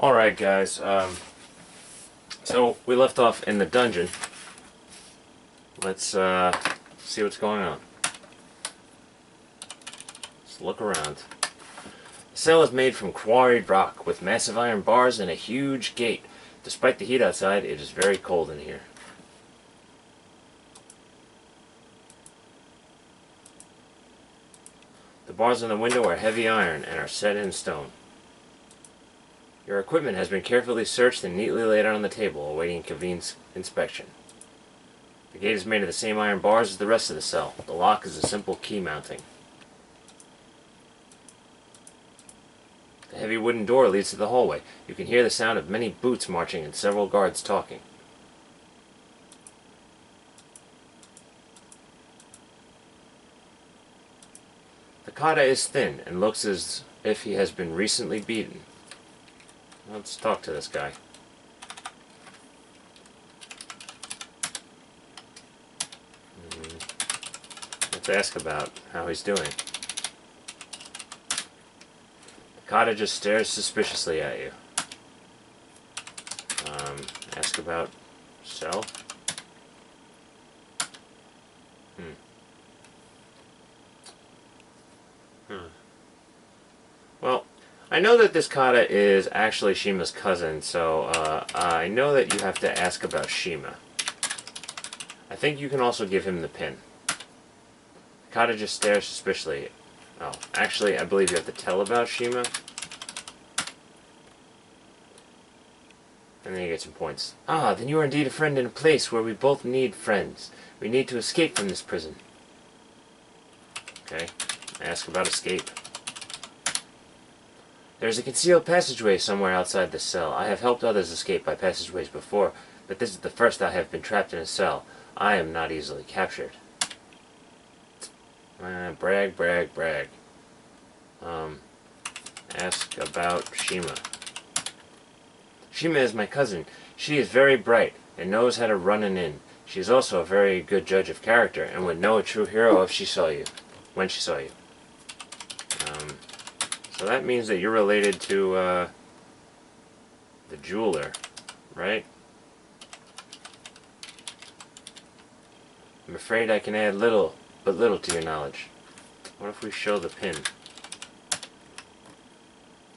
Alright guys, so we left off in the dungeon. Let's see what's going on. Let's look around. The cell is made from quarried rock with massive iron bars and a huge gate. Despite the heat outside, it is very cold in here. The bars on the window are heavy iron and are set in stone. Your equipment has been carefully searched and neatly laid out on the table, awaiting convened inspection. The gate is made of the same iron bars as the rest of the cell. The lock is a simple key mounting. The heavy wooden door leads to the hallway. You can hear the sound of many boots marching and several guards talking. The kata is thin and looks as if he has been recently beaten. Let's talk to this guy. Let's ask about how he's doing. The kata just stares suspiciously at you. Ask about self. Well, I know that this kata is actually Shima's cousin, so I know that you have to ask about Shima. I think you can also give him the pin. The kata just stares suspiciously. Oh, actually, I believe you have to tell about Shima. And then you get some points. Ah, then you are indeed a friend in a place where we both need friends. We need to escape from this prison. Okay, ask about escape. There is a concealed passageway somewhere outside this cell. I have helped others escape by passageways before, but this is the first I have been trapped in a cell. I am not easily captured. Brag, brag, brag. Ask about Shima. Shima is my cousin. She is very bright and knows how to run an inn. She is also a very good judge of character and would know a true hero if she saw you. When she saw you. So that means that you're related to the jeweler, right? I'm afraid I can add little to your knowledge. What if we show the pin?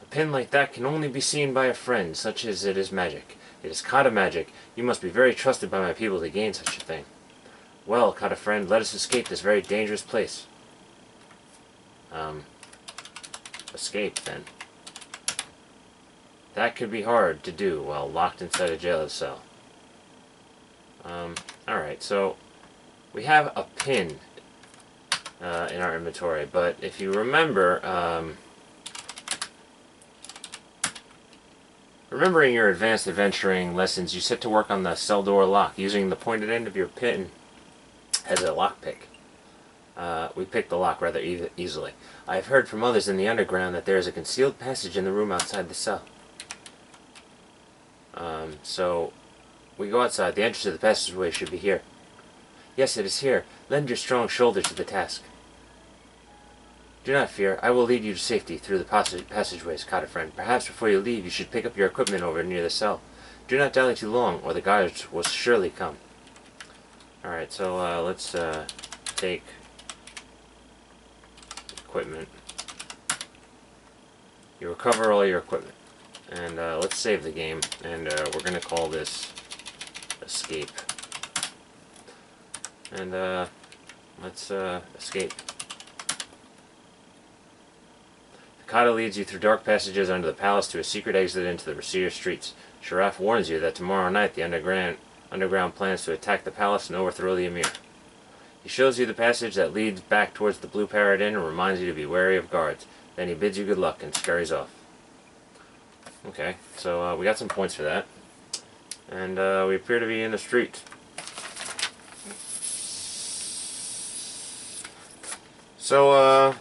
A pin like that can only be seen by a friend, such as it is magic. It is kata magic. You must be very trusted by my people to gain such a thing. Well, kata friend, let us escape this very dangerous place. Escape, then. That could be hard to do while locked inside a jail cell. Alright, so we have a pin in our inventory, but if you remember, remembering your advanced adventuring lessons, you set to work on the cell door lock using the pointed end of your pin as a lockpick. We picked the lock rather easily. I have heard from others in the underground that there is a concealed passage in the room outside the cell. So we go outside. The entrance to the passageway should be here. Yes, it is here. Lend your strong shoulder to the task. Do not fear. I will lead you to safety through the passageways, kata friend. Perhaps before you leave, you should pick up your equipment over near the cell. Do not dally too long, or the guards will surely come. Alright, so let's take equipment. You recover all your equipment. And let's save the game, and we're going to call this escape. And let's escape. The kata leads you through dark passages under the palace to a secret exit into the Rasir streets. Sharaf warns you that tomorrow night the underground plans to attack the palace and overthrow the emir. He shows you the passage that leads back towards the Blue Parrot Inn and reminds you to be wary of guards. Then he bids you good luck and scurries off. Okay, so we got some points for that. And we appear to be in the street. So,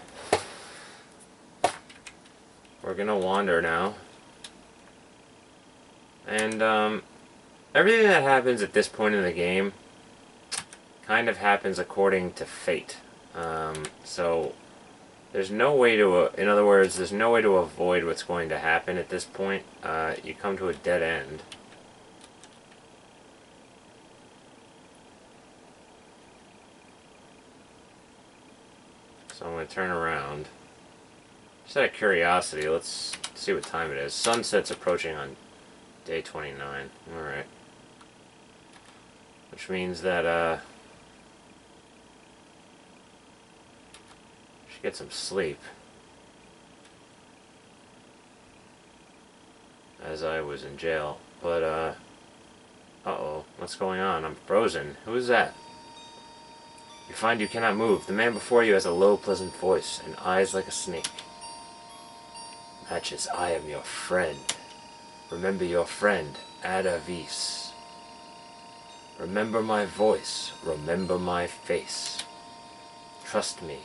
we're gonna wander now. And, everything that happens at this point in the game kind of happens according to fate. So There's no way to, in other words, there's no way to avoid what's going to happen at this point. You come to a dead end. So I'm going to turn around. Just out of curiosity, let's see what time it is. Sunset's approaching on day 29. Alright. Which means that, should get some sleep. As I was in jail. But, uh-oh. What's going on? I'm frozen. Who is that? You find you cannot move. The man before you has a low, pleasant voice and eyes like a snake. Matches, I am your friend. Remember your friend, Adavis. Remember my voice. Remember my face. Trust me,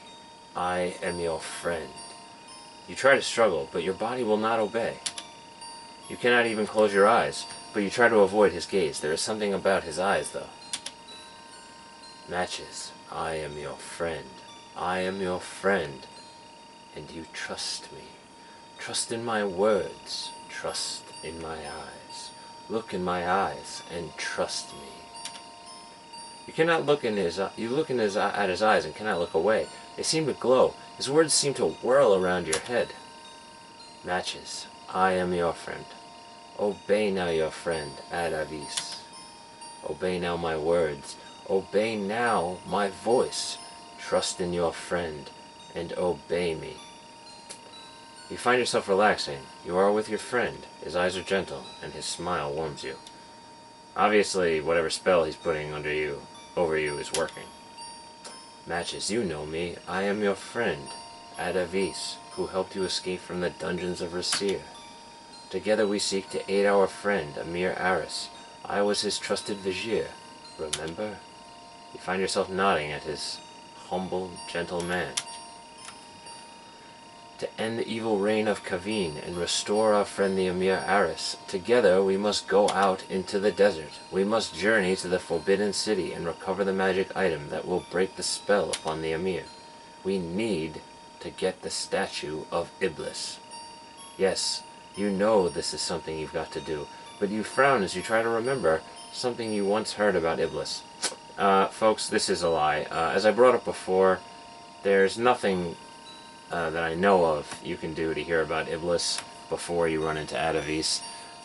I am your friend. You try to struggle, but your body will not obey. You cannot even close your eyes, but you try to avoid his gaze. There is something about his eyes, though. Matches, I am your friend. I am your friend, and you trust me. Trust in my words. Trust in my eyes. Look in my eyes and trust me. You cannot look in his. You look in his at his eyes and cannot look away. They seem to glow. His words seem to whirl around your head. Matches, I am your friend. Obey now your friend, Adavis. Obey now my words. Obey now my voice. Trust in your friend and obey me. You find yourself relaxing. You are with your friend. His eyes are gentle and his smile warms you. Obviously, whatever spell he's putting over you is working. Matches, you know me. I am your friend, Adavis, who helped you escape from the dungeons of Rasir. Together we seek to aid our friend, Amir Aris. I was his trusted vizier. Remember? You find yourself nodding at his humble, gentle man. To end the evil reign of Kaveen and restore our friend the Amir Aris, together we must go out into the desert. We must journey to the Forbidden City and recover the magic item that will break the spell upon the Amir. We need to get the statue of Iblis. Yes, you know this is something you've got to do, but you frown as you try to remember something you once heard about Iblis. Folks, this is a lie. As I brought up before, there's nothing that I know of you can do to hear about Iblis before you run into Adavis.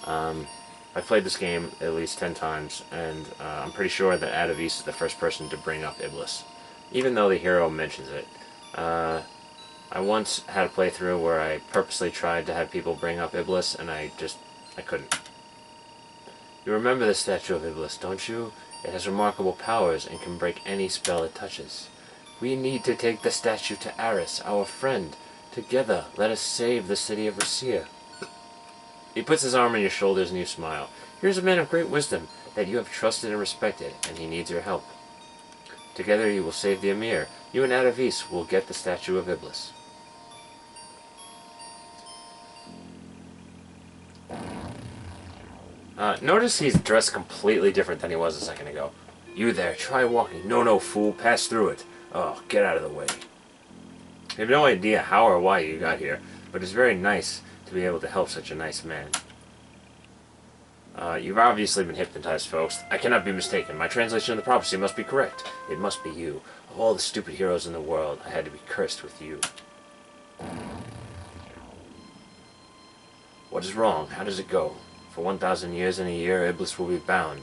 I've played this game at least 10 times, and I'm pretty sure that Adavis is the first person to bring up Iblis, even though the hero mentions it. I once had a playthrough where I purposely tried to have people bring up Iblis, and I couldn't. You remember the statue of Iblis, don't you? It has remarkable powers and can break any spell it touches. We need to take the statue to Aris, our friend. Together, let us save the city of Rasir. He puts his arm on your shoulders and you smile. Here's a man of great wisdom that you have trusted and respected, and he needs your help. Together you will save the Amir. You and Adavis will get the statue of Iblis. Notice he's dressed completely different than he was a second ago. You there, try walking. No, fool, pass through it. Oh, get out of the way. I have no idea how or why you got here, but it's very nice to be able to help such a nice man. You've obviously been hypnotized, folks. I cannot be mistaken. My translation of the prophecy must be correct. It must be you. Of all the stupid heroes in the world, I had to be cursed with you. What is wrong? How does it go? For 1,000 years and a year, Iblis will be bound.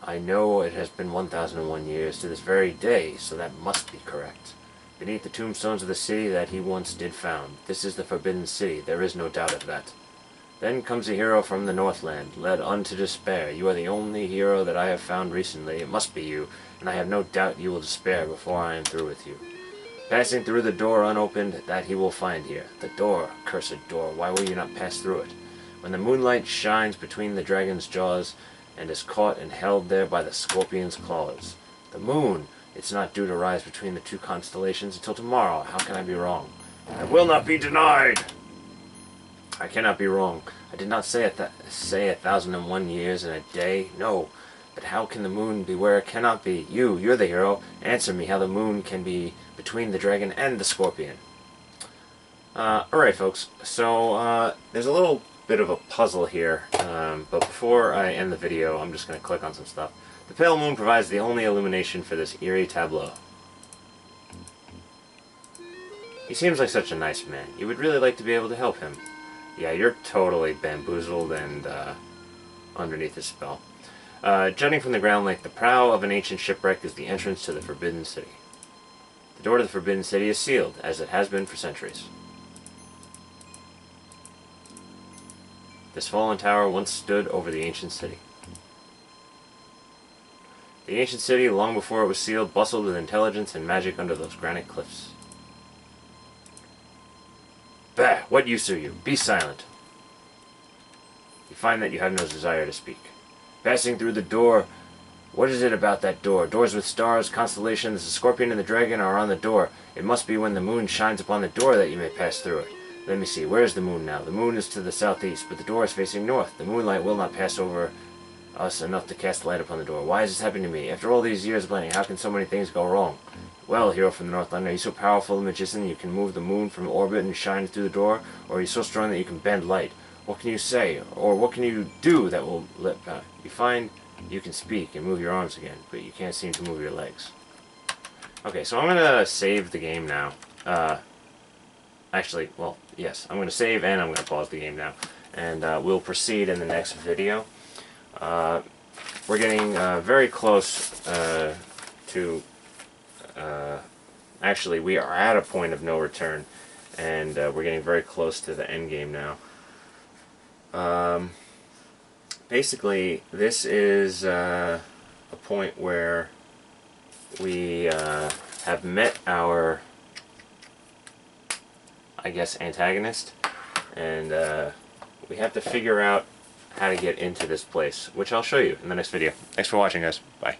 I know it has been 1,001 years to this very day, so that must be correct. Beneath the tombstones of the city that he once did found. This is the Forbidden City, there is no doubt of that. Then comes a hero from the Northland, led unto despair. You are the only hero that I have found recently. It must be you, and I have no doubt you will despair before I am through with you. Passing through the door unopened, that he will find here. The door, cursed door, why will you not pass through it? When the moonlight shines between the dragon's jaws, and is caught and held there by the scorpion's claws. The moon, it's not due to rise between the two constellations until tomorrow. How can I be wrong? I will not be denied! I cannot be wrong. I did not say 1,001 years and a day. No. But how can the moon be where it cannot be? You're the hero. Answer me how the moon can be between the dragon and the scorpion. Alright folks, so there's a little bit of a puzzle here, but before I end the video I'm just going to click on some stuff. The pale moon provides the only illumination for this eerie tableau. He seems like such a nice man. You would really like to be able to help him. Yeah, you're totally bamboozled and underneath his spell. Jutting from the ground like the prow of an ancient shipwreck is the entrance to the Forbidden City. The door to the Forbidden City is sealed, as it has been for centuries. This fallen tower once stood over the ancient city. The ancient city, long before it was sealed, bustled with intelligence and magic under those granite cliffs. Bah! What use are you? Be silent. You find that you have no desire to speak. Passing through the door. What is it about that door? Doors with stars, constellations, the scorpion and the dragon are on the door. It must be when the moon shines upon the door that you may pass through it. Let me see, where is the moon now? The moon is to the southeast, but the door is facing north. The moonlight will not pass over us enough to cast light upon the door. Why is this happening to me? After all these years of planning, how can so many things go wrong? Well, hero from the Northland, are you so powerful a magician you can move the moon from orbit and shine through the door? Or are you so strong that you can bend light? What can you say? Or what can you do that will let you find you can speak and move your arms again, but you can't seem to move your legs. Okay, so I'm going to save the game now. Actually, well, yes, I'm going to save and I'm going to pause the game now. And we'll proceed in the next video. We're getting very close to... actually, we are at a point of no return. And we're getting very close to the end game now. Basically, this is a point where we have met our, I guess, antagonist, and we have to figure out how to get into this place, which I'll show you in the next video. Thanks for watching, guys. Bye.